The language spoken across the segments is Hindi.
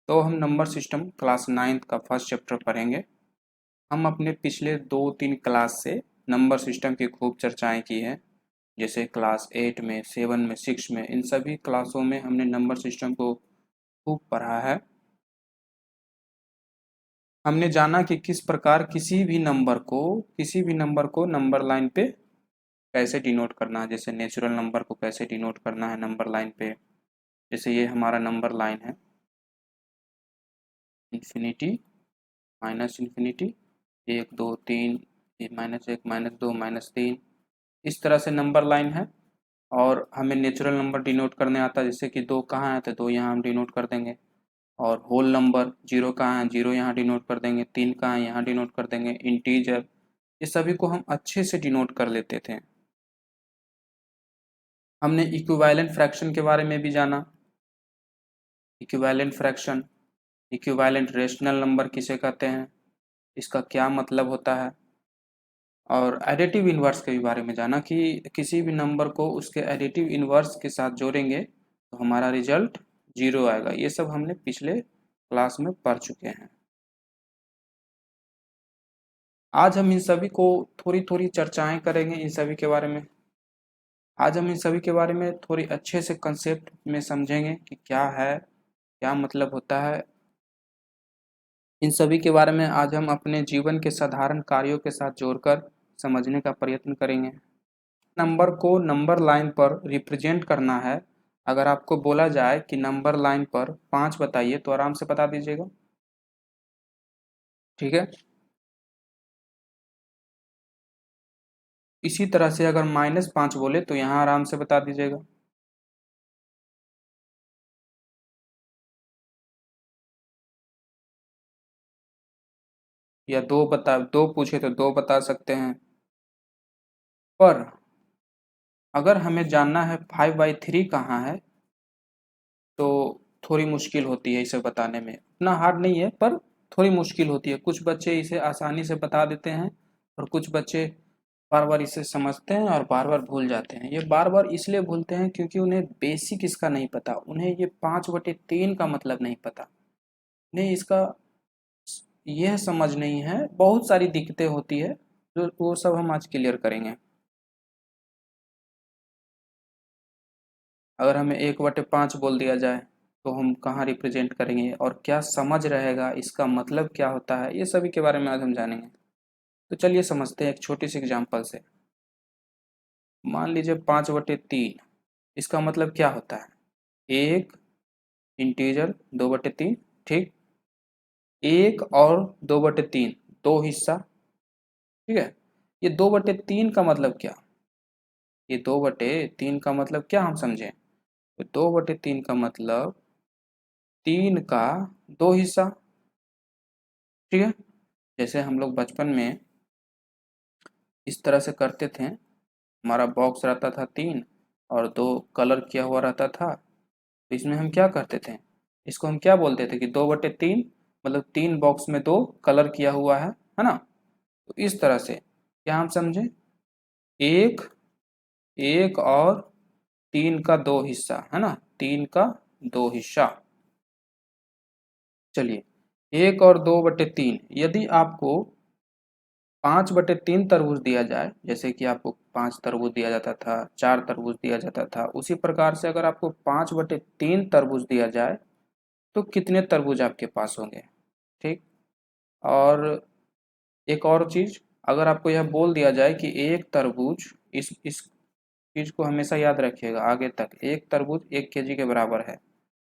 तो हम नंबर सिस्टम क्लास 9th का फर्स्ट चैप्टर पढ़ेंगे। हम अपने पिछले 2-3 क्लास से नंबर सिस्टम की खूब चर्चाएं की हैं, जैसे क्लास 8 में, 7 में, 6 में। इन सभी क्लासों में हमने नंबर सिस्टम को खूब पढ़ा है। हमने जाना कि किस प्रकार किसी भी नंबर को नंबर लाइन पे कैसे डिनोट करना है, जैसे नेचुरल नंबर को कैसे डिनोट करना है नंबर लाइन पे। जैसे ये हमारा नंबर लाइन है, इन्फिनिटी, माइनस इन्फिनिटी, 1 2 3, -1 -2 -3, इस तरह से नंबर लाइन है। और हमें नेचुरल नंबर डिनोट करने आता है, जैसे कि 2 कहाँ है तो 2 यहाँ हम डिनोट कर देंगे। और होल नंबर 0 कहाँ है, 0 यहाँ डिनोट कर देंगे। 3 कहाँ है, यहाँ डिनोट कर देंगे। इंटीजर, ये सभी को हम अच्छे से डिनोट कर लेते थे। हमने इक्विवेलेंट फ्रैक्शन के बारे में भी जाना। Equivalent fraction, equivalent rational number किसे कहते हैं, इसका क्या मतलब होता है। और एडिटिव इन्वर्स के भी बारे में जाना कि किसी भी नंबर को उसके एडिटिव इन्वर्स के साथ जोड़ेंगे तो हमारा रिजल्ट 0 आएगा। ये सब हमने पिछले क्लास में पढ़ चुके हैं। आज हम इन सभी को थोड़ी थोड़ी चर्चाएं करेंगे। इन सभी के बारे में आज हम इन सभी के बारे में थोड़ी अच्छे से कंसेप्ट में समझेंगे कि क्या है, क्या मतलब होता है। इन सभी के बारे में आज हम अपने जीवन के साधारण कार्यों के साथ जोड़कर समझने का प्रयत्न करेंगे। नंबर को नंबर लाइन पर रिप्रेजेंट करना है। अगर आपको बोला जाए कि नंबर लाइन पर 5 बताइए तो आराम से बता दीजिएगा, ठीक है। इसी तरह से अगर -5 बोले तो यहाँ आराम से बता दीजिएगा। या 2 पूछे तो 2 बता सकते हैं। पर अगर हमें जानना है 5/3 कहाँ है तो थोड़ी मुश्किल होती है इसे बताने में। इतना हार्ड नहीं है पर थोड़ी मुश्किल होती है। कुछ बच्चे इसे आसानी से बता देते हैं और कुछ बच्चे बार बार इसे समझते हैं और बार बार भूल जाते हैं। ये बार बार इसलिए भूलते हैं क्योंकि उन्हें बेसिक इसका नहीं पता। उन्हें ये 5/3 का मतलब नहीं पता। उन्हें इसका यह समझ नहीं है। बहुत सारी दिक्कतें होती है जो वो सब हम आज क्लियर करेंगे। अगर हमें 1/5 बोल दिया जाए तो हम कहाँ रिप्रेजेंट करेंगे और क्या समझ रहेगा, इसका मतलब क्या होता है, ये सभी के बारे में आज हम जानेंगे। तो चलिए समझते हैं एक छोटी सी एग्जांपल से। मान लीजिए 5/3, इसका मतलब क्या होता है। एक इंटीजर 2/3, ठीक। एक और 2/3, दो हिस्सा, ठीक है। ये 2/3 का मतलब क्या, ये 2/3 का मतलब क्या हम समझें। तो 2/3 का मतलब 3 का 2 हिस्सा, ठीक है। जैसे हम लोग बचपन में इस तरह से करते थे। हमारा बॉक्स रहता था 3 और 2 कलर किया हुआ रहता था। तो इसमें हम क्या करते थे, इसको हम क्या बोलते थे कि 2/3 मतलब 3 बॉक्स में 2 कलर किया हुआ है ना। तो इस तरह से क्या हम समझे, एक एक और 3 का 2 हिस्सा, है ना, 3 का 2 हिस्सा। चलिए, 1 और 2/3, यदि आपको 5/3 तरबूज दिया जाए, जैसे कि आपको 5 तरबूज दिया जाता था, 4 तरबूज दिया जाता था, उसी प्रकार से अगर आपको 5/3 तरबूज दिया जाए तो कितने तरबूज आपके पास होंगे, ठीक। और एक और चीज, अगर आपको यह बोल दिया जाए कि एक तरबूज, इस चीज को हमेशा याद रखिएगा आगे तक, एक तरबूज 1 केजी के बराबर है,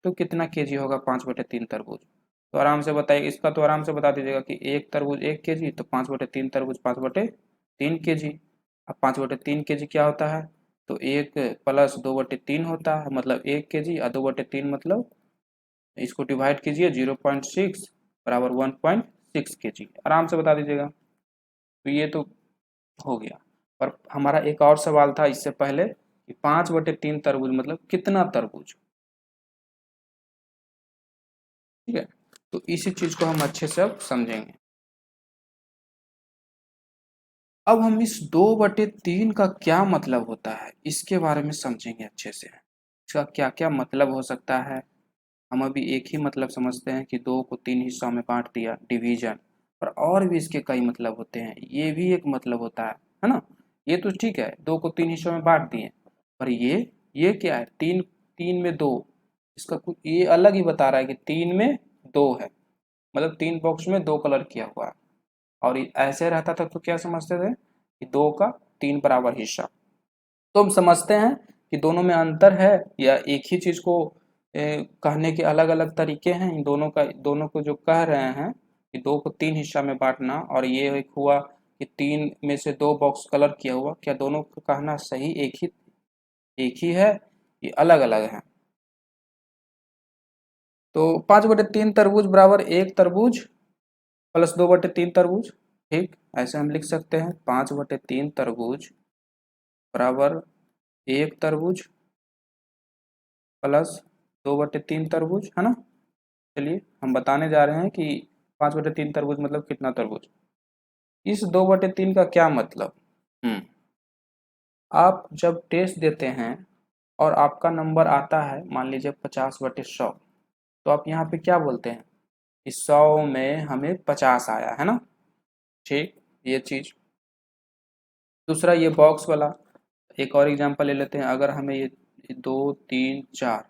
तो कितना केजी होगा 5/3 तरबूज। तो आराम से बताइए, इसका तो आराम से बता दीजिएगा कि एक तरबूज 1 केजी, तो 5/3 तरबूज 5/3 केजी। अब 5/3 केजी क्या होता है, तो 1 + 2/3 होता है, मतलब 1 केजी, और 2/3 मतलब इसको डिवाइड कीजिए, 0.6 बराबर 1.6 केजी। आराम से बता दीजिएगा। तो ये तो हो गया। पर हमारा एक और सवाल था इससे पहले कि 5/3 तरबूज मतलब कितना तरबूज, ठीक है। तो इसी चीज को हम अच्छे से अब समझेंगे। अब हम इस 2/3 का क्या मतलब होता है इसके बारे में समझेंगे अच्छे से। इसका क्या क्या मतलब हो सकता है हम अभी एक ही मतलब समझते हैं कि 2 को 3 हिस्सों में बांट दिया, डिवीजन। और भी इसके कई मतलब होते हैं, ये भी एक मतलब होता है ना। ये तो ठीक है, 2 को 3 हिस्सों में बांट दिए, पर ये क्या है, 3 में 2, इसका कुछ ये अलग ही बता रहा है कि 3 में 2 है, मतलब 3 बॉक्स में 2 कलर किया हुआ है। और ऐसे रहता था तो क्या समझते थे कि 2 का 3 बराबर हिस्सा। तो हम समझते हैं कि दोनों में अंतर है या एक ही चीज को कहने के अलग अलग तरीके हैं। इन दोनों को जो कह रहे हैं कि 2 को 3 हिस्सा में बांटना, और ये एक हुआ कि 3 में से 2 बॉक्स कलर किया हुआ, क्या दोनों को कहना सही एक ही है, ये अलग अलग है। तो 5/3 तरबूज बराबर 1 तरबूज प्लस 2/3 तरबूज। ठीक, ऐसे हम लिख सकते हैं 5/3 तरबूज बराबर 1 तरबूज प्लस 2/3 तरबूज, है ना। चलिए हम बताने जा रहे हैं कि 5/3 तरबूज मतलब कितना तरबूज। इस 2/3 का क्या मतलब। आप जब टेस्ट देते हैं और आपका नंबर आता है मान लीजिए 50/100, तो आप यहाँ पे क्या बोलते हैं, इस 100 में हमें 50 आया है ना। ठीक, ये चीज। दूसरा ये बॉक्स वाला, एक और एग्जांपल ले लेते हैं। अगर हमें ये 2 3 4,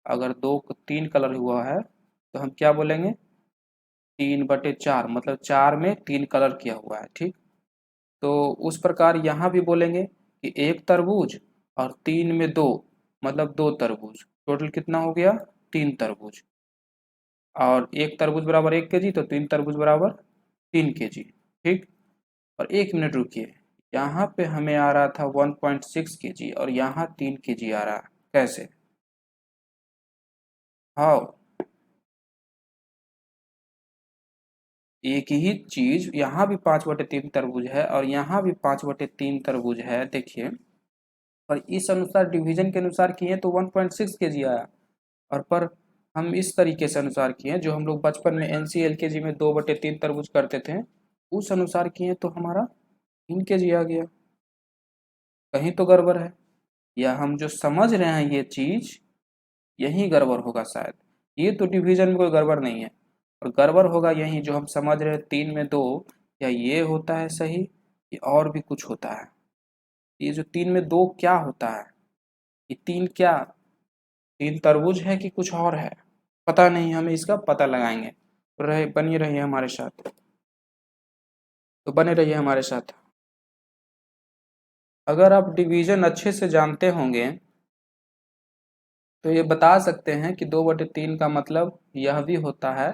अगर 2 3 कलर हुआ है तो हम क्या बोलेंगे, 3/4, मतलब 4 में 3 कलर किया हुआ है। ठीक, तो उस प्रकार यहाँ भी बोलेंगे कि 1 तरबूज और 3 में 2, मतलब 2 तरबूज, टोटल कितना हो गया, 3 तरबूज। और 1 तरबूज बराबर 1 केजी, तो 3 तरबूज बराबर 3 केजी। ठीक, और 1 मिनट रुकिए, यहाँ पे हमें आ रहा था 1.6 केजी और यहाँ 3 केजी आ रहा है, कैसे। हाँ, एक ही चीज यहाँ भी 5/3 तरबूज है और यहाँ भी 5/3 तरबूज है, देखिए। और इस अनुसार डिवीजन के अनुसार किए तो 1.6 केजी आया, और पर हम इस तरीके से अनुसार किए जो हम लोग बचपन में एनसी एलकेजी में 2/3 तरबूज करते थे, उस अनुसार किए तो हमारा 3 केजी आ गया। कहीं तो गड़बड़ है, या हम जो समझ रहे हैं ये चीज, यही गड़बड़ होगा शायद। ये तो डिवीजन में कोई गड़बड़ नहीं है, और गड़बड़ होगा यही जो हम समझ रहे हैं 3 में 2, या ये होता है सही, या और भी कुछ होता है। ये जो 3 में 2 क्या होता है, ये 3 क्या, 3 तरबूज है कि कुछ और है, पता नहीं, हमें इसका पता लगाएंगे। बनिए रहिए हमारे साथ, तो बने रहिए हमारे साथ। अगर आप डिवीजन अच्छे से जानते होंगे तो ये बता सकते हैं कि 2/3 का मतलब यह भी होता है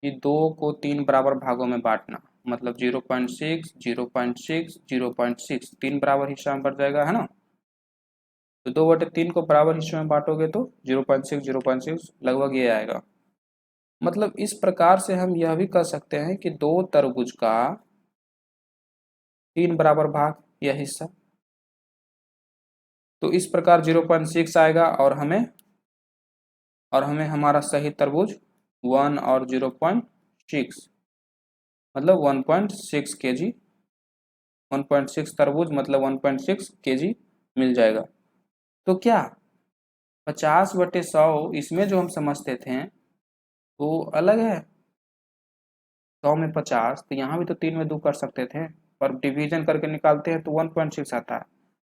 कि 2 को 3 बराबर भागों में बांटना, मतलब 0.6 0.6 0.6, 3 बराबर हिस्सा में बढ़ जाएगा, है ना। तो 2/3 को बराबर हिस्सों में बांटोगे तो 0.6 0.6 लगभग ये आएगा। मतलब इस प्रकार से हम यह भी कह सकते हैं कि 2 तरबूज का 3 बराबर भाग या हिस्सा, तो इस प्रकार 0.6 आएगा, और हमें हमारा सही तरबूज 1 और 0.6, मतलब 1.6 केजी, 1.6 तरबूज मतलब 1.6 केजी मिल जाएगा। तो क्या 50/100 इसमें जो हम समझते थे वो अलग है, 100 में 50, तो यहाँ भी तो 3 में 2 कर सकते थे, पर डिवीजन करके निकालते हैं तो 1.6 आता है,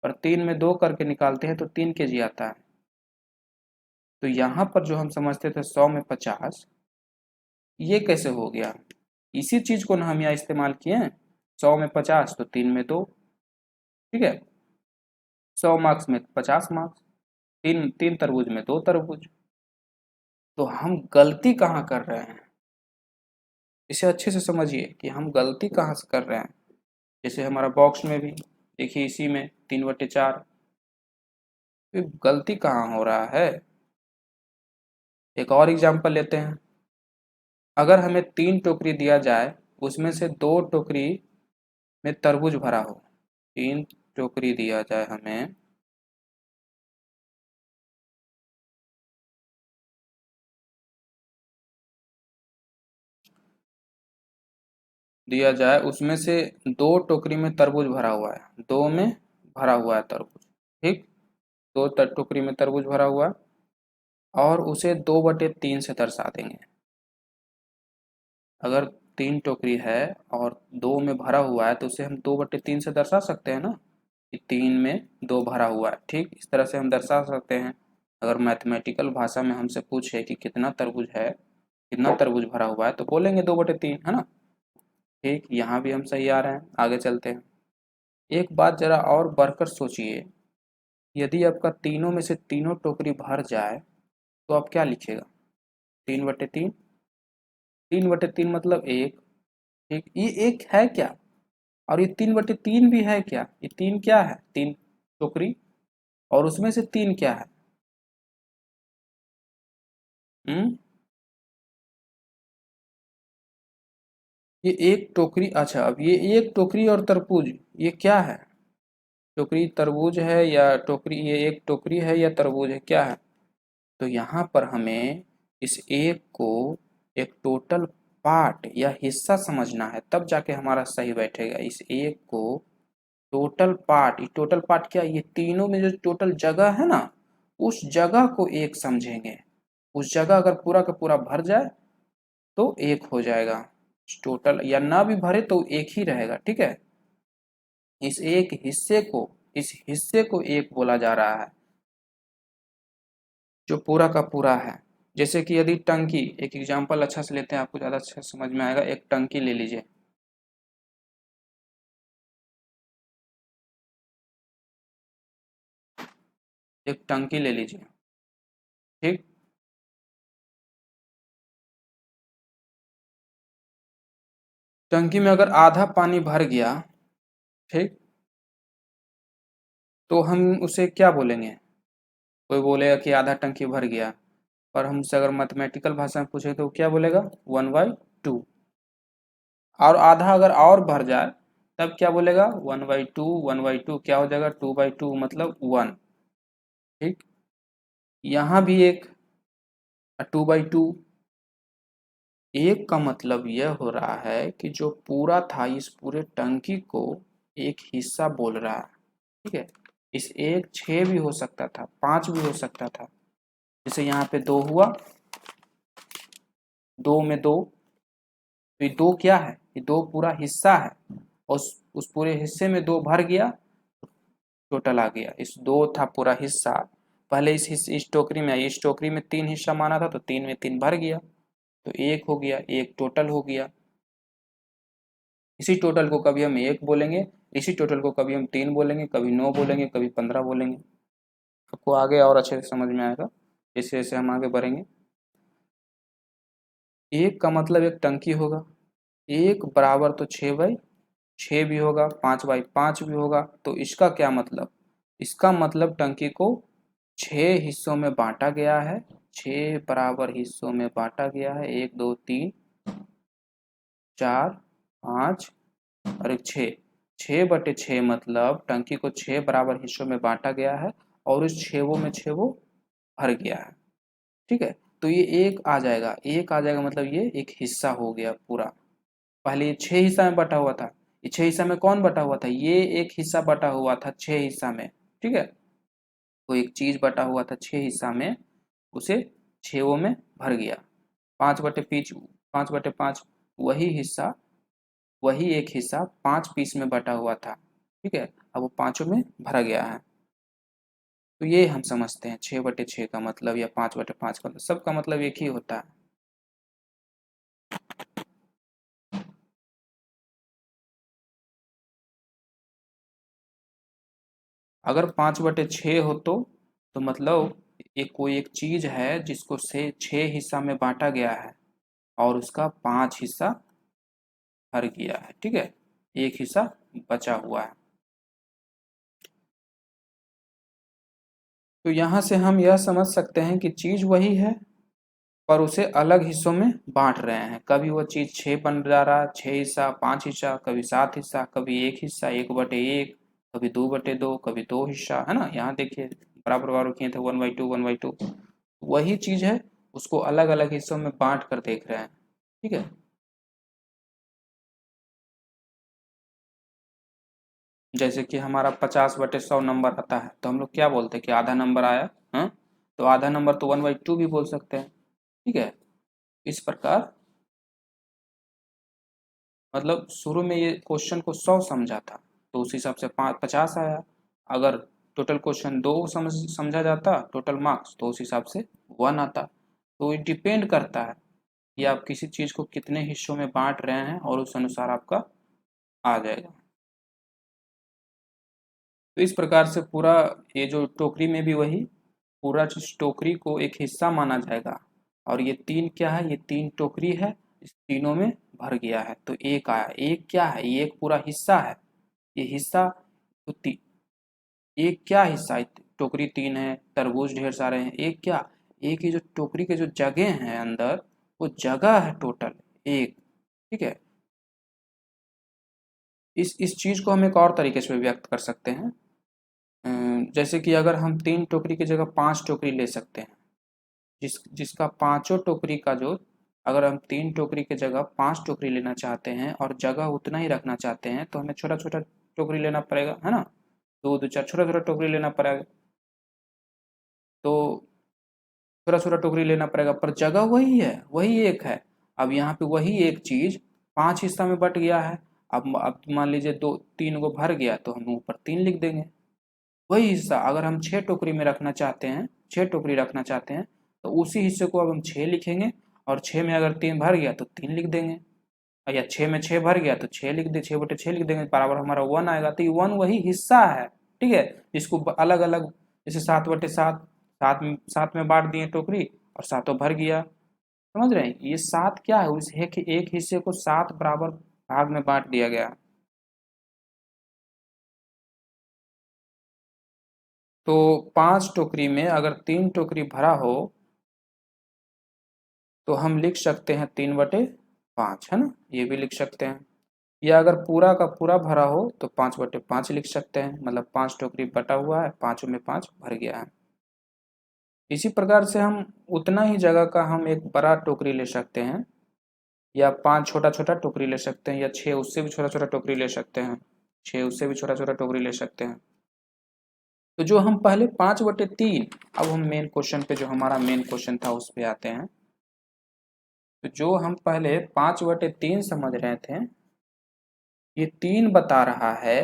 पर 3 में 2 करके निकालते हैं तो 3 केजी आता है। तो यहाँ पर जो हम समझते थे 100 में 50, ये कैसे हो गया, इसी चीज को ना हम यहाँ इस्तेमाल किए हैं। 100 में 50 तो 3 में 2, ठीक है। 100 मार्क्स में 50 मार्क्स, तीन तीन तरबूज में 2 तरबूज। तो हम गलती कहाँ कर रहे हैं, इसे अच्छे से समझिए कि हम गलती कहाँ से कर रहे हैं। जैसे हमारा बॉक्स में भी देखिए, इसी में 3/4, गलती कहाँ हो रहा है। एक और एग्जाम्पल लेते हैं। अगर हमें 3 टोकरी दिया जाए, उसमें से 2 टोकरी में तरबूज भरा हो, 3 टोकरी दिया जाए हमें, उसमें से 2 टोकरी में तरबूज भरा हुआ है, 2 में भरा हुआ है तरबूज। ठीक, 2 टोकरी में तरबूज भरा हुआ है, और उसे 2/3 से दर्शा देंगे। अगर 3 टोकरी है और 2 में भरा हुआ है तो उसे हम 2/3 से दर्शा सकते हैं ना, कि 3 में 2 भरा हुआ है। ठीक इस तरह से हम दर्शा सकते हैं। अगर मैथमेटिकल भाषा में हमसे पूछे कि कितना तरबूज है, कितना तरबूज भरा हुआ है, तो बोलेंगे 2/3, है ना। ठीक, यहाँ भी हम सही आ रहे हैं। आगे चलते हैं। एक बात जरा और बढ़कर सोचिए, यदि आपका तीनों में से तीनों टोकरी भर जाए तो आप क्या लिखेगा? 3/3। 3/3 मतलब एक। ठीक, ये एक है क्या? और ये 3/3 भी है क्या? ये तीन क्या है? 3 टोकरी, और उसमें से 3 क्या है? हम्म ये एक टोकरी। अच्छा, अब ये एक टोकरी और तरबूज, ये क्या है? टोकरी तरबूज है या टोकरी, ये एक टोकरी है या तरबूज है, क्या है? तो यहाँ पर हमें इस एक को एक टोटल पार्ट या हिस्सा समझना है, तब जाके हमारा सही बैठेगा। इस एक को टोटल पार्ट, ये टोटल पार्ट क्या, ये तीनों में जो टोटल जगह है ना, उस जगह को एक समझेंगे। उस जगह अगर पूरा का पूरा भर जाए तो एक हो जाएगा टोटल, या ना भी भरे तो एक ही रहेगा। ठीक है, इस एक हिस्से को, इस हिस्से को एक बोला जा रहा है, जो पूरा का पूरा है। जैसे कि यदि टंकी, एक एग्जांपल अच्छा से लेते हैं, आपको ज़्यादा अच्छा समझ में आएगा। एक टंकी ले लीजिए। एक टंकी ले लीजिए। ठीक, टंकी में अगर आधा पानी भर गया, ठीक, तो हम उसे क्या बोलेंगे? कोई बोलेगा कि आधा टंकी भर गया, और हमसे अगर मैथमेटिकल भाषा में पूछे तो क्या बोलेगा? 1/2। और आधा अगर और भर जाए तब क्या बोलेगा? 1/2। 1/2 क्या हो जाएगा? 2/2 मतलब 1। ठीक, यहाँ भी एक 2/2। एक का मतलब यह हो रहा है कि जो पूरा था, इस पूरे टंकी को एक हिस्सा बोल रहा है। ठीक है, इस एक 6 भी हो सकता था, 5 भी हो सकता था। जैसे यहाँ पे 2 हुआ, 2 में 2, तो ये 2 क्या है? ये 2 पूरा हिस्सा है। उस पूरे हिस्से में 2 भर गया, टोटल आ गया। इस 2 था पूरा हिस्सा, पहले इस टोकरी में, इस टोकरी में 3 हिस्सा माना था, तो 3 में 3 भर गया, तो 1 हो गया, 1 टोटल हो गया। इसी टोटल को कभी हम 1 बोलेंगे, इसी टोटल को कभी हम 3 बोलेंगे, कभी 9 बोलेंगे, कभी 15 बोलेंगे। आपको आगे और अच्छे से समझ में आएगा जैसे जैसे हम आगे बढ़ेंगे। एक का मतलब एक टंकी होगा। एक बराबर तो 6/6 भी होगा, 5/5 भी होगा। तो इसका क्या मतलब? इसका मतलब टंकी को 6 हिस्सों में बांटा गया है। 6 बराबर हिस्सों में बांटा गया है। 1 2 3 4 5 और एक 6। 6/6 मतलब टंकी को 6 बराबर हिस्सों में बांटा गया है, और उस 6 में 6 भर गया है। ठीक है, तो ये एक आ जाएगा। एक आ जाएगा मतलब ये एक हिस्सा हो गया पूरा। पहले ये 6 हिस्सा में बटा हुआ था। ये 6 हिस्सा में कौन बटा हुआ था? ये एक हिस्सा बटा हुआ था 6 हिस्सा में। ठीक है, तो एक चीज बटा हुआ था 6 हिस्सा में, उसे 6 में भर गया। 5/5, 5/5 वही हिस्सा, वही एक हिस्सा 5 पीस में बटा हुआ था। ठीक है, अब वो पांचों में भरा गया है। तो ये हम समझते हैं 6/6 का मतलब, या 5/5 का मतलब, सबका मतलब एक ही होता है। अगर 5/6 हो तो मतलब एक कोई एक चीज है जिसको से 6 हिस्सा में बांटा गया है, और उसका 5 हिस्सा भर गया है। ठीक है, एक हिस्सा बचा हुआ है। तो यहाँ से हम यह समझ सकते हैं कि चीज वही है, पर उसे अलग हिस्सों में बांट रहे हैं। कभी वो चीज 6 बन जा रहा है, 6 हिस्सा, 5 हिस्सा, कभी 7 हिस्सा, कभी एक हिस्सा 1/1, कभी 2/2, कभी 2 हिस्सा, है ना। यहाँ देखिए बराबर बराबर किए थे, 1/2 1/2। वही चीज है, उसको अलग अलग हिस्सों में बांट कर देख रहे हैं। ठीक है, जैसे कि हमारा 50/100 नंबर आता है, तो हम लोग क्या बोलते हैं कि आधा नंबर आया। हाँ, तो आधा नंबर तो 1/2 भी बोल सकते हैं। ठीक है, इस प्रकार मतलब शुरू में ये क्वेश्चन को 100 समझा था तो उस हिसाब से 50 आया। अगर टोटल क्वेश्चन 2 समझा जाता टोटल मार्क्स तो उस हिसाब से 1 आता। तो ये डिपेंड करता है कि आप किसी चीज़ को कितने हिस्सों में बांट रहे हैं और उस अनुसार आपका आ जाएगा। तो इस प्रकार से पूरा ये जो टोकरी में भी वही पूरा चीज टोकरी को एक हिस्सा माना जाएगा। और ये 3 क्या है, ये 3 टोकरी है, इस तीनों में भर गया है तो 1 आया। 1 क्या है, ये एक पूरा हिस्सा है। ये हिस्सा तो एक क्या हिस्सा है, टोकरी 3 है, तरबूज ढेर सारे हैं। एक क्या, एक ही जो टोकरी के जो जगह हैं अंदर वो जगह है टोटल एक। ठीक है, इस चीज को हम एक और तरीके से व्यक्त कर सकते हैं। जैसे कि अगर हम 3 टोकरी की जगह 5 टोकरी ले सकते हैं, जिसका पांचों टोकरी का जो, अगर हम 3 टोकरी की जगह 5 टोकरी लेना चाहते हैं और जगह उतना ही रखना चाहते हैं तो हमें छोटा छोटा टोकरी लेना पड़ेगा, है ना। दो दो चार छोटा छोटा टोकरी लेना पड़ेगा। तो छोटा छोटा टोकरी लेना पड़ेगा पर जगह वही है, वही एक है। अब यहाँ पे वही एक चीज 5 हिस्सा में बट गया है। अब मान लीजिए 2 3 को भर गया तो हम ऊपर 3 लिख देंगे। वही हिस्सा अगर हम 6 टोकरी में रखना चाहते हैं, 6 टोकरी रखना चाहते हैं तो उसी हिस्से को अब हम 6 लिखेंगे। और 6 में अगर 3 भर गया तो 3 लिख देंगे। या 6 में 6 भर गया तो 6 लिख दे, 6/6 लिख देंगे, बराबर हमारा 1 आएगा। तो ये 1 वही हिस्सा है। ठीक है, इसको अलग अलग जैसे 7/7, 7 में बांट दिए टोकरी और सातों भर गया। समझ रहे हैं, ये 7 क्या है, उस एक हिस्से को 7 बराबर भाग में बांट दिया गया। तो 5 टोकरी में अगर 3 टोकरी भरा हो तो हम लिख सकते हैं 3/5, है ना, ये भी लिख सकते हैं। या अगर पूरा का पूरा भरा हो तो 5/5 लिख सकते हैं, मतलब 5 टोकरी बटा हुआ है, पाँचों में 5 भर गया है। इसी प्रकार से हम उतना ही जगह का हम एक बड़ा टोकरी ले सकते हैं, या 5 छोटा छोटा टोकरी ले सकते हैं, या 6 उससे भी छोटा छोटा टोकरी ले सकते हैं, 6 उससे भी छोटा छोटा टोकरी ले सकते हैं। तो जो हम पहले 5/3, अब हम मेन क्वेश्चन पे, जो हमारा मेन क्वेश्चन था उस पे आते हैं। तो जो हम पहले 5/3 समझ रहे थे, ये 3 बता रहा है।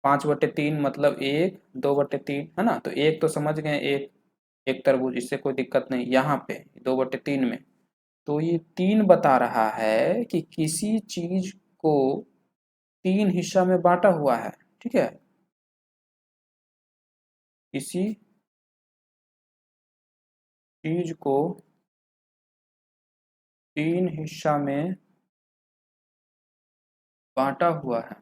5/3 मतलब 1, 2/3, है ना। तो एक तो समझ गए, एक एक तरबूज, इससे कोई दिक्कत नहीं। यहाँ पे 2/3 में तो ये 3 बता रहा है कि किसी चीज को 3 हिस्सा में बांटा हुआ है। ठीक है, किसी चीज को 3 हिस्सा में बांटा हुआ है,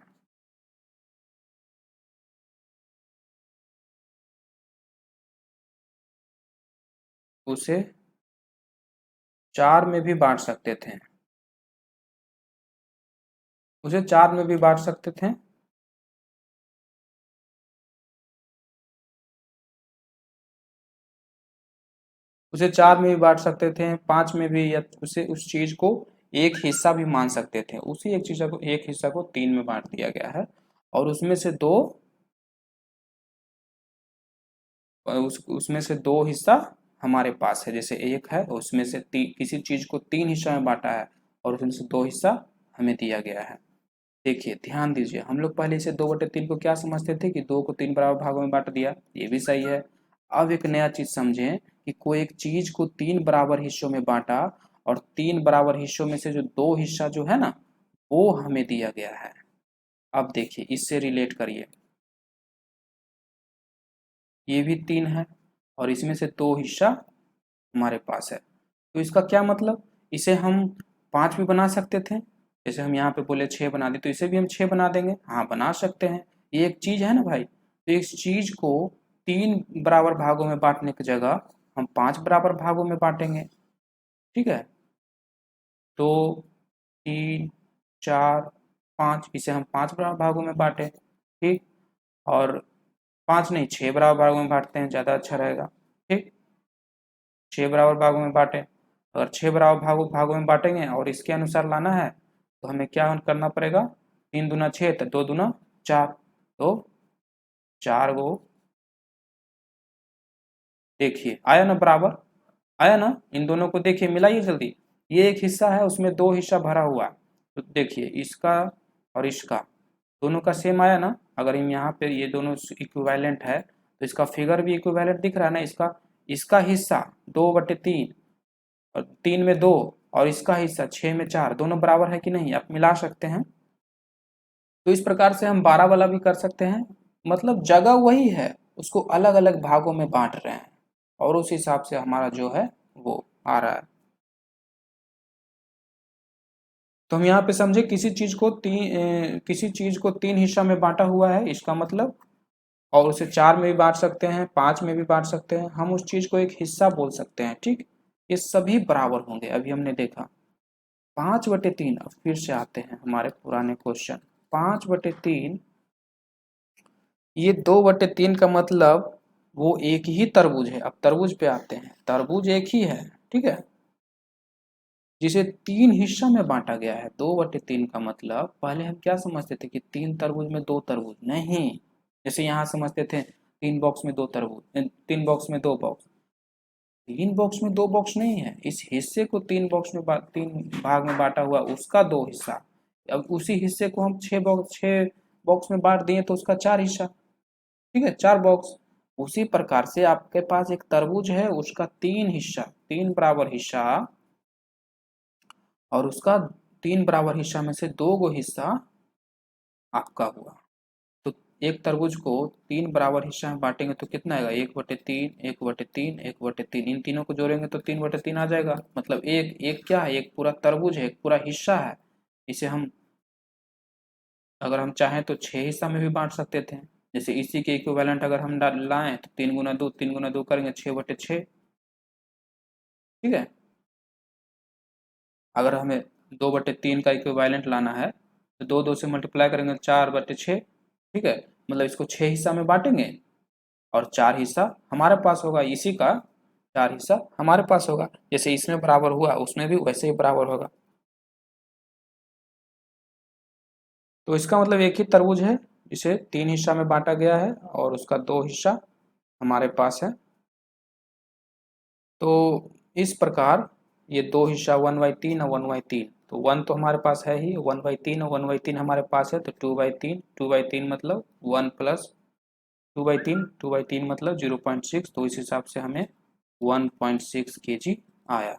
उसे 4 में भी बांट सकते थे, उसे 4 में भी बांट सकते थे। उसे 4 में भी बांट सकते थे, 5 में भी, या उसे उस चीज को एक हिस्सा भी मान सकते थे। उसी एक हिस्सा को 3 में बांट दिया गया है। और उसमें से दो हिस्सा हमारे पास है। जैसे एक है उसमें से किसी चीज को 3 हिस्सा में बांटा है और उसमें से 2 हिस्सा हमें दिया गया है। देखिए ध्यान दीजिए, हम लोग पहले इसे 2/3 को क्या समझते थे कि 2 को 3 बराबर भागों में बांट दिया, ये भी सही है। अब एक नया चीज समझें कि कोई एक चीज को 3 बराबर हिस्सों में बांटा और 3 बराबर हिस्सों में से जो 2 हिस्सा जो है ना वो हमें दिया गया है। अब देखिए इससे रिलेट करिए, ये भी 3 है और इसमें से 2 हिस्सा हमारे पास है। तो इसका क्या मतलब, इसे हम 5 भी बना सकते थे। जैसे हम यहाँ पे बोले 6 बना दी तो इसे भी हम 6 बना देंगे, हाँ बना सकते हैं। ये एक चीज है ना भाई, तो इस चीज को 3 बराबर भागों में बांटने की जगह हम 5 बराबर भागों में बांटेंगे। ठीक है, तो 3, 4, 5, इसे हम 5 बराबर भागों में बांटे। ठीक, और 5 नहीं 6 बराबर भागों में बांटते हैं, ज़्यादा अच्छा रहेगा। ठीक, 6 बराबर भागों में बांटे। अगर 6 बराबर भागों में बांटेंगे और इसके अनुसार लाना है तो हमें क्या करना पड़ेगा, 3 दूना 6 तो 2 दूना 4, तो 4 गो देखिए आया ना बराबर, आया ना। इन दोनों को देखिए मिलाइए जल्दी। ये एक हिस्सा है, उसमें दो हिस्सा भरा हुआ है। तो देखिए इसका और इसका दोनों का सेम आया ना। अगर हम यहाँ पे ये दोनों इक्विवेलेंट है तो इसका फिगर भी इक्विवेलेंट दिख रहा है ना। इसका इसका हिस्सा 2/3 और 3 में 2 और इसका हिस्सा 6 में 4 दोनों बराबर है कि नहीं, आप मिला सकते हैं। तो इस प्रकार से हम 12 वाला भी कर सकते हैं। मतलब जगह वही है, उसको अलग अलग भागों में बांट रहे हैं और उस हिसाब से हमारा जो है वो आ रहा है। तो हम यहाँ पे समझे किसी चीज को तीन हिस्सा में बांटा हुआ है, इसका मतलब, और उसे 4 में भी बांट सकते हैं, 5 में भी बांट सकते हैं। हम उस चीज को एक हिस्सा बोल सकते हैं, ठीक। ये सभी बराबर होंगे। अभी हमने देखा 5/3। अब फिर से आते हैं हमारे पुराने क्वेश्चन। 5/3, ये 2/3 का मतलब वो एक ही तरबूज है। अब तरबूज पे आते हैं। तरबूज एक ही है, ठीक है, जिसे तीन हिस्सा में बांटा गया है। 2/3 का मतलब पहले हम क्या समझते थे कि तीन तरबूज में दो तरबूज, नहीं। जैसे यहाँ समझते थे तीन बॉक्स में दो तरबूज, तीन बॉक्स में दो बॉक्स। तीन बॉक्स में दो बॉक्स नहीं है, इस हिस्से को तीन भाग में बांटा हुआ उसका दो हिस्सा। अब उसी हिस्से को हम छह बॉक्स में बांट दिए तो उसका चार हिस्सा, ठीक है, चार बॉक्स। उसी प्रकार से आपके पास एक तरबूज है, उसका तीन हिस्सा, तीन बराबर हिस्सा, और उसका तीन बराबर हिस्सा में से दो गो हिस्सा आपका हुआ। तो एक तरबूज को तीन बराबर हिस्सा में बांटेंगे तो कितना आएगा, 1/3, 1/3, 1/3। इन तीनों को जोड़ेंगे तो 3/3 आ जाएगा। मतलब एक एक क्या है, एक पूरा तरबूज है, एक पूरा हिस्सा है। इसे हम अगर हम चाहें तो 6 हिस्सा में भी बांट सकते थे। जैसे इसी के इक्विवेलेंट अगर हम लाएं तो 3 × 2, 3 × 2 करेंगे 6/6, ठीक है। अगर हमें 2/3 का इक्विवेलेंट लाना है तो 2 2 से मल्टीप्लाई करेंगे 4/6, ठीक है। मतलब इसको 6 हिस्सा में बांटेंगे और 4 हिस्सा हमारे पास होगा, इसी का 4 हिस्सा हमारे पास होगा। जैसे इसमें बराबर हुआ उसमें भी वैसे ही बराबर होगा। तो इसका मतलब एक ही तरबूज है जिसे तीन हिस्सा में बांटा गया है और उसका दो हिस्सा हमारे पास है। तो इस प्रकार ये दो हिस्सा 1/3 और 1/3, तो 1 तो हमारे पास है ही, 1/3 और 1/3 हमारे पास है, तो 2/3, 2/3 मतलब 1 प्लस 2/3, 2/3 मतलब 0.6। तो इस हिसाब से हमें 1.6 kg आया।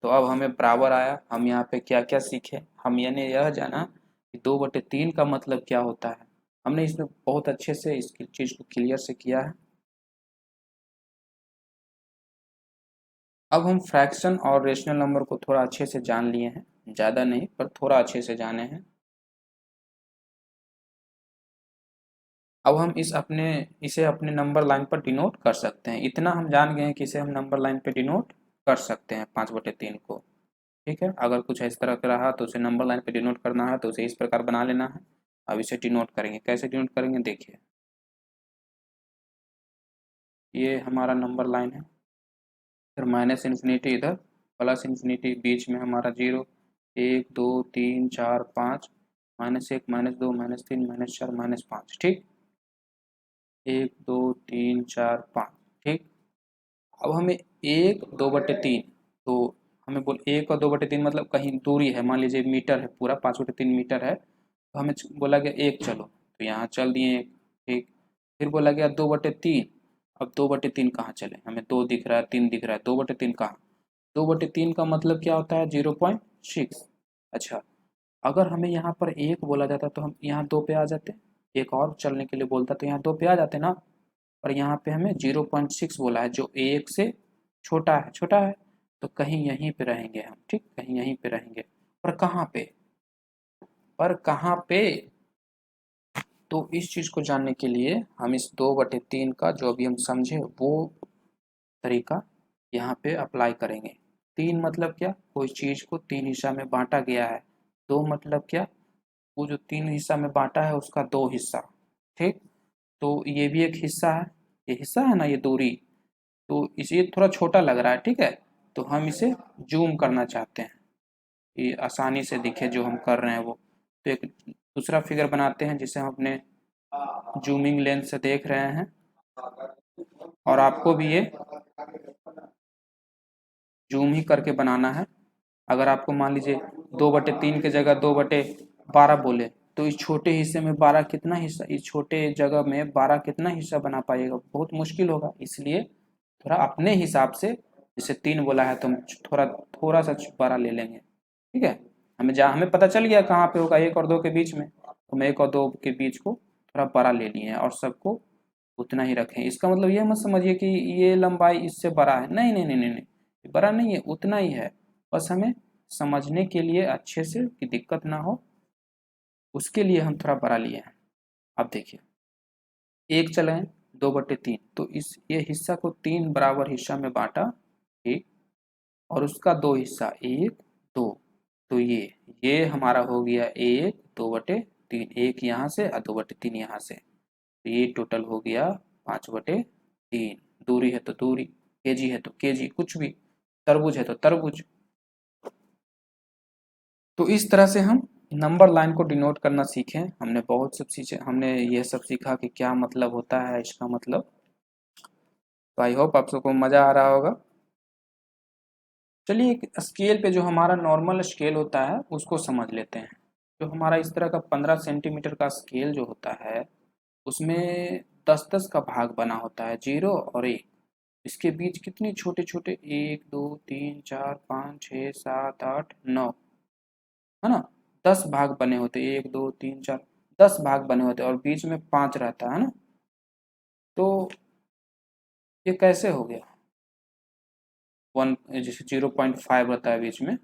तो अब हमें बराबर आया। हम यहाँ पे क्या क्या सीखे, हम यानी यह जाना कि 2/3 का मतलब क्या होता है। हमने इसमें बहुत अच्छे से इस चीज़ को क्लियर से किया है। अब हम फ्रैक्शन और रेशनल नंबर को थोड़ा अच्छे से जान लिए हैं, ज़्यादा नहीं पर थोड़ा अच्छे से जाने हैं। अब हम इसे अपने नंबर लाइन पर डिनोट कर सकते हैं। इतना हम जान गए हैं कि इसे हम नंबर लाइन पर डिनोट कर सकते हैं 5/3 को, ठीक है। अगर कुछ इस तरह का रहा तो उसे नंबर लाइन पे डिनोट करना है तो उसे इस प्रकार बना लेना है। अब इसे डिनोट करेंगे, कैसे डिनोट करेंगे देखिए। ये हमारा नंबर लाइन है, फिर माइनस इन्फिनिटी इधर, प्लस इन्फिनिटी, बीच में हमारा जीरो, 1 2 3 4 5, -1 -2 -3 -4 -5, ठीक। 1 2 3 4 5, ठीक। अब हमें 1 2/3, तो हमें बोल 1 और 2/3 मतलब कहीं दूरी है, मान लीजिए मीटर है, पूरा 5/3 मीटर है, तो हमें बोला गया 1 चलो, तो यहाँ चल दिए 1, ठीक। फिर बोला गया 2/3। अब 2/3 कहाँ चले, हमें 2 दिख रहा है, 3 दिख रहा है, 2/3 कहाँ, 2/3 का मतलब क्या होता है, 0.6। अच्छा, अगर हमें यहाँ पर 1 बोला जाता तो हम यहाँ 2 पे आ जाते, एक और चलने के लिए बोलता तो यहाँ 2 पे आ जाते ना। और यहाँ पे हमें 0.6 बोला है जो 1 से छोटा है, छोटा है, तो कहीं यहीं पे रहेंगे हम, ठीक, कहीं यहीं पे रहेंगे। पर कहाँ पे, पर कहाँ पे, तो इस चीज़ को जानने के लिए हम इस 2/3 का जो अभी हम समझे वो तरीका यहाँ पे अप्लाई करेंगे। तीन मतलब क्या, कोई चीज़ को तीन हिस्सा में बांटा गया है। दो मतलब क्या, वो जो तीन हिस्सा में बांटा है उसका दो हिस्सा, ठीक। तो ये भी एक हिस्सा है, ये हिस्सा है ना, ये दूरी, तो इसे थोड़ा छोटा लग रहा है, ठीक है। तो हम इसे जूम करना चाहते हैं, ये आसानी से दिखे जो हम कर रहे हैं वो। तो एक दूसरा फिगर बनाते हैं जिसे हम अपने जूमिंग लेंस से देख रहे हैं। और आपको भी ये जूम ही करके बनाना है। अगर आपको मान लीजिए 2/3 की जगह 2/12 बोले, तो इस छोटे हिस्से में 12 कितना हिस्सा, इस छोटे जगह में 12 कितना हिस्सा बना पाइएगा, बहुत मुश्किल होगा। इसलिए थोड़ा अपने हिसाब से, जैसे 3 बोला है तो हम थोड़ा थोड़ा सा बड़ा ले लेंगे, ठीक है। हमें पता चल गया कहाँ पे होगा, 1 और 2 के बीच में, तो हम 1 और 2 के बीच को थोड़ा बड़ा ले लिए हैं और सबको उतना ही रखें। इसका मतलब ये मत समझिए कि ये लंबाई इससे बड़ा है, नहीं नहीं नहीं नहीं नहीं, बड़ा नहीं है, उतना ही है। बस हमें समझने के लिए अच्छे से, कि दिक्कत ना हो, उसके लिए हम थोड़ा बड़ा लिए हैं। अब देखिए, एक चले 2/3, तो इस ये हिस्सा को 3 बराबर हिस्सा में बांटा, ठीक, और उसका 2 हिस्सा, 1 2, तो ये हमारा हो गया 1 2/3, एक यहाँ से और 2/3 यहाँ से, तो ये टोटल हो गया 5/3। दूरी है तो दूरी, केजी है तो केजी, कुछ भी, तरबूज है तो तरबूज। तो इस तरह से हम नंबर लाइन को डिनोट करना सीखें। हमने यह सब सीखा कि क्या मतलब होता है इसका मतलब। तो आई होप आप सबको मज़ा आ रहा होगा। चलिए एक स्केल पे, जो हमारा नॉर्मल स्केल होता है उसको समझ लेते हैं। जो हमारा इस तरह का 15 सेंटीमीटर का स्केल जो होता है, उसमें 10-10 का भाग बना होता है, 0 और 1। इसके बीच कितने छोटे छोटे, 1 2 3 4 5 6 7 8 9, है ना, 10 भाग बने होते, 1 2 3 4, 10 भाग बने होते, और बीच में 5 रहता है ना। तो ये कैसे हो गया, 1 जैसे 0.5 रहता है बीच में।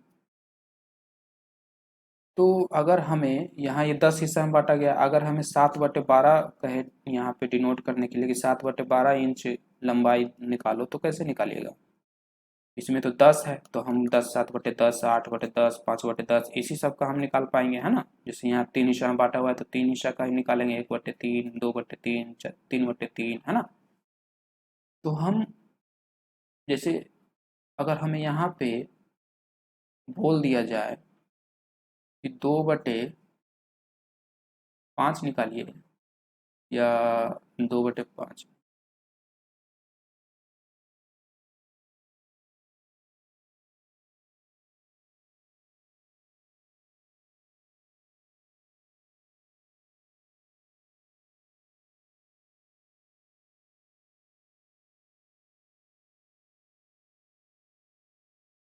तो अगर हमें यहाँ ये 10 हिस्सा में बांटा गया, अगर हमें 7/12 कहे यहाँ पे डिनोट करने के लिए कि 7/12 इंच लंबाई निकालो, तो कैसे निकालिएगा। इसमें तो 10 है, तो हम 10 7/10 8/10 5/10 इसी सब का हम निकाल पाएंगे, है ना। जैसे यहाँ 3 हिस्सा में बांटा हुआ है तो 3 हिस्सा का ही निकालेंगे, 1/3 2/3 3/3, है ना। तो हम जैसे, अगर हमें यहाँ पे बोल दिया जाए कि 2/5 निकालिए, या 2/5,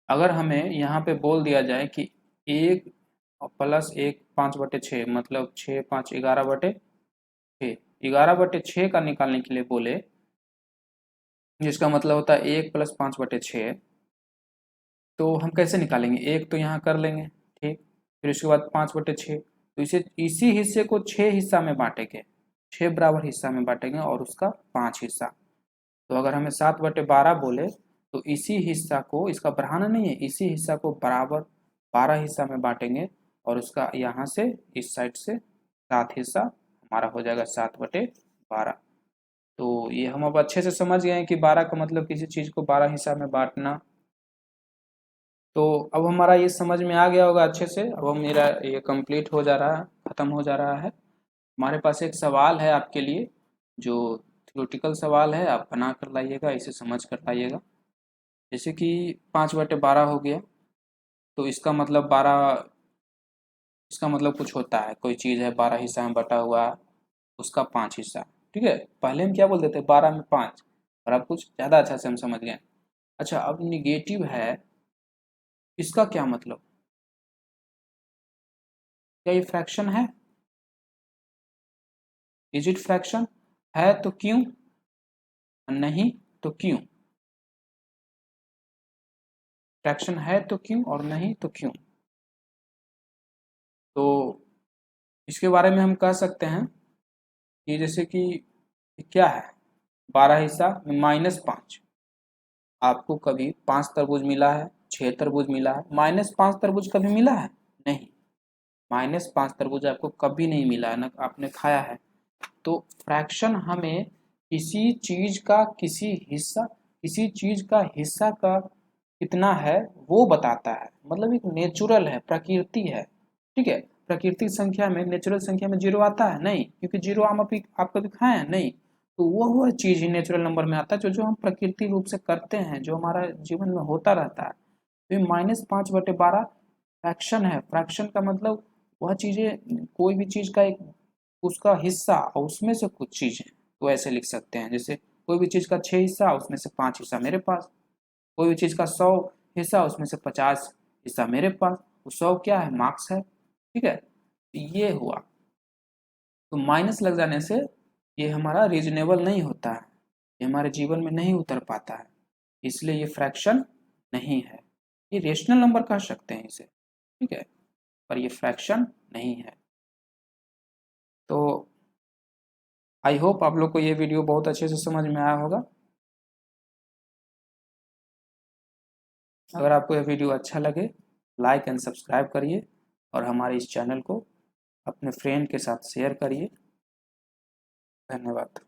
अगर हमें यहाँ पे बोल दिया जाए कि 1 प्लस 1 5/6, मतलब 6 5 11/6, 11/6 का निकालने के लिए बोले, जिसका मतलब होता है 1 प्लस 5/6, तो हम कैसे निकालेंगे, एक तो यहाँ कर लेंगे, ठीक, फिर उसके बाद 5/6, तो इसे इसी हिस्से को 6 हिस्सा में बांटेंगे, 6 बराबर हिस्सा में बांटेंगे और उसका 5 हिस्सा। तो अगर हमें 7/12 बोले, तो इसी हिस्सा को, इसका बढ़ाना नहीं है, इसी हिस्सा को बराबर 12 हिस्सा में बांटेंगे, और उसका यहाँ से इस साइड से 7 हिस्सा, हमारा हो जाएगा 7/12। तो ये हम अब अच्छे से समझ गए हैं कि 12 का मतलब किसी चीज़ को 12 हिस्सा में बांटना। तो अब हमारा ये समझ में आ गया होगा अच्छे से। अब हम, मेरा ये कंप्लीट हो जा रहा है, ख़त्म हो जा रहा है। हमारे पास एक सवाल है आपके लिए, जो थ्योरेटिकल सवाल है, आप बना कर लाइएगा, इसे समझ कर लाइएगा। जैसे कि 5/12 हो गया, तो इसका मतलब 12, इसका मतलब कुछ होता है, कोई चीज़ है 12 हिस्सा में बटा हुआ, उसका 5 हिस्सा, ठीक है। पहले हम क्या बोलते थे, 12 में 5, और अब कुछ ज़्यादा अच्छा से हम समझ गए। अच्छा, अब निगेटिव है, इसका क्या मतलब, क्या ये फ्रैक्शन है, इज इट फ्रैक्शन, है तो क्यों, नहीं तो क्यों, फ्रैक्शन है तो क्यों और नहीं तो क्यों। तो इसके बारे में हम कह सकते हैं कि जैसे कि क्या है, 12 हिस्सा में -5, आपको कभी 5 तरबूज मिला है, 6 तरबूज मिला है, -5 तरबूज कभी मिला है, नहीं, -5 तरबूज आपको कभी नहीं मिला है, ना आपने खाया है। तो फ्रैक्शन हमें किसी चीज का हिस्सा का कितना है वो बताता है, मतलब एक नेचुरल है, प्रकृति है, ठीक है। प्राकृतिक संख्या में, नेचुरल संख्या में 0 आता है नहीं, क्योंकि 0 आप कभी खाए हैं नहीं। तो वह चीज़ ही नेचुरल नंबर में आता है जो हम प्रकृति रूप से करते हैं, जो हमारा जीवन में होता रहता है। तो ये -5/12 फ्रैक्शन है। फ्रैक्शन का मतलब वह चीज़ें, कोई भी चीज़ का एक उसका हिस्सा और उसमें से कुछ चीज़ें, तो ऐसे लिख सकते हैं। जैसे कोई भी चीज़ का 6 हिस्सा, उसमें से 5 हिस्सा मेरे पास। कोई भी चीज़ का 100 हिस्सा, उसमें से 50 हिस्सा मेरे पास। वो 100 क्या है? मार्क्स है। ठीक है, तो ये हुआ। तो माइनस लग जाने से ये हमारा रीजनेबल नहीं होता है, ये हमारे जीवन में नहीं उतर पाता है, इसलिए ये फ्रैक्शन नहीं है। ये रेशनल नंबर कह सकते हैं इसे, ठीक है, पर ये फ्रैक्शन नहीं है। तो आई होप आप लोग को ये वीडियो बहुत अच्छे से समझ में आया होगा। अगर आपको यह वीडियो अच्छा लगे, लाइक एंड सब्सक्राइब करिए और हमारे इस चैनल को अपने फ्रेंड के साथ शेयर करिए। धन्यवाद।